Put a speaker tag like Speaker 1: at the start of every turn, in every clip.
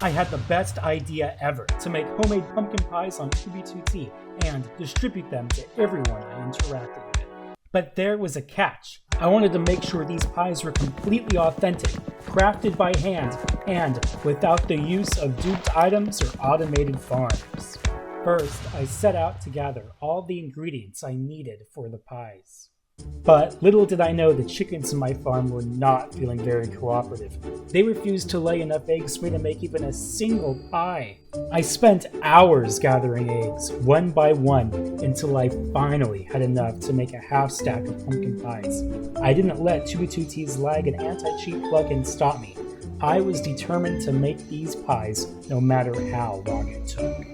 Speaker 1: I had the best idea ever to make homemade pumpkin pies on 2b2t and distribute them to everyone I interacted with. But there was a catch. I wanted to make sure these pies were completely authentic, crafted by hand, and without the use of duped items or automated farms. First, I set out to gather all the ingredients I needed for the pies. But little did I know the chickens in my farm were not feeling very cooperative. They refused to lay enough eggs for me to make even a single pie. I spent hours gathering eggs, one by one, until I finally had enough to make a half stack of pumpkin pies. I didn't let 2b2t's lag and anti-cheat plugin stop me. I was determined to make these pies no matter how long it took.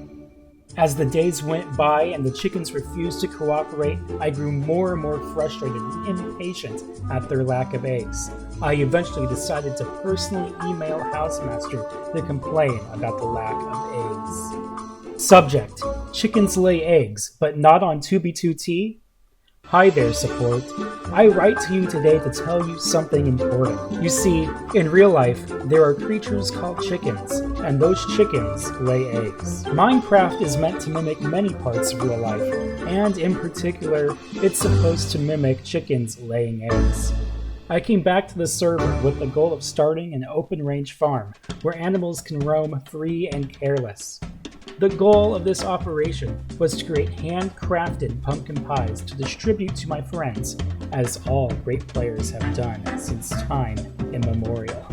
Speaker 1: As the days went by and the chickens refused to cooperate, I grew more and more frustrated and impatient at their lack of eggs. I eventually decided to personally email Housemaster to complain about the lack of eggs. Subject: chickens lay eggs, but not on 2b2t? Hi there, support. I write to you today to tell you something important. You see, in real life, there are creatures called chickens, and those chickens lay eggs. Minecraft is meant to mimic many parts of real life, and in particular, it's supposed to mimic chickens laying eggs. I came back to the server with the goal of starting an open-range farm, where animals can roam free and careless. The goal of this operation was to create handcrafted pumpkin pies to distribute to my friends, as all great players have done since time immemorial.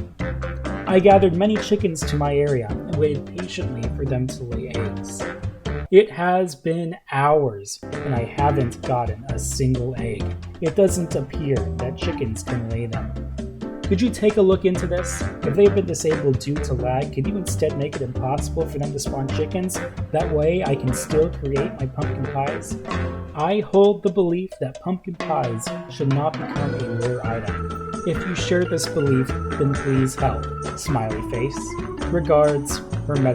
Speaker 1: I gathered many chickens to my area and waited patiently for them to lay eggs. It has been hours, and I haven't gotten a single egg. It doesn't appear that chickens can lay them. Could you take a look into this? If they've been disabled due to lag, could you instead make it impossible for them to spawn chickens? That way I can still create my pumpkin pies? I hold the belief that pumpkin pies should not become a rare item. If you share this belief, then please help. Smiley face. Regards, Herm.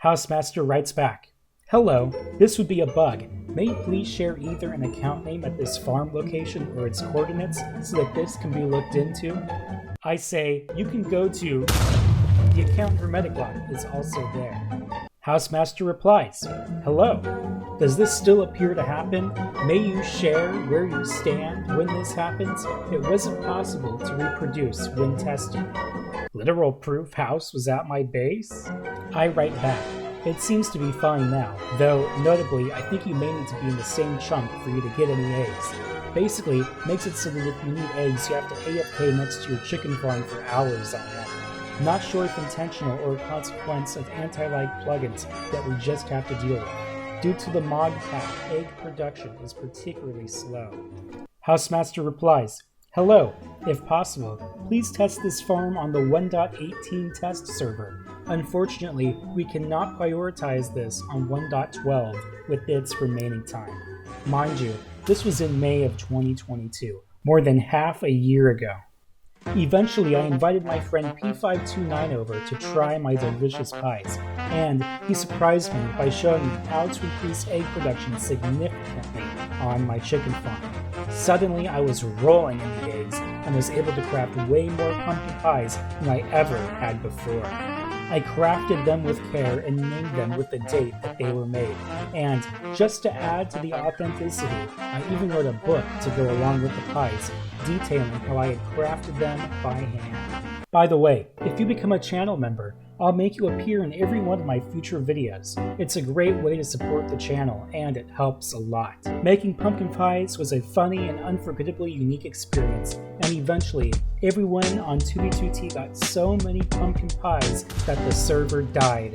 Speaker 1: Housemaster writes back, "Hello, this would be a bug. May you please share either an account name at this farm location or its coordinates so that this can be looked into?" I say, you can go to the account Hermeticlock is also there. Housemaster replies, "Hello, does this still appear to happen? May you share where you stand when this happens? It wasn't possible to reproduce when testing. Literal proof House was at my base?" I write back, "It seems to be fine now, though notably I think you may need to be in the same chunk for you to get any eggs. Basically, makes it so that if you need eggs you have to AFK next to your chicken farm for hours on end. Not sure if intentional or a consequence of anti-lag plugins that we just have to deal with. Due to the mod pack, egg production is particularly slow." Housemaster replies, "Hello, if possible, please test this farm on the 1.18 test server. Unfortunately, we cannot prioritize this on 1.12 with its remaining time." Mind you, this was in May of 2022, more than half a year ago. Eventually, I invited my friend P529 over to try my delicious pies, and he surprised me by showing me how to increase egg production significantly on my chicken farm. Suddenly, I was rolling in the eggs and was able to craft way more pumpkin pies than I ever had before. I crafted them with care and named them with the date that they were made, and just to add to the authenticity, I even wrote a book to go along with the pies, detailing how I had crafted them by hand. By the way, if you become a channel member, I'll make you appear in every one of my future videos. It's a great way to support the channel, and it helps a lot. Making pumpkin pies was a funny and unforgettably unique experience, and eventually, everyone on 2b2t got so many pumpkin pies that the server died.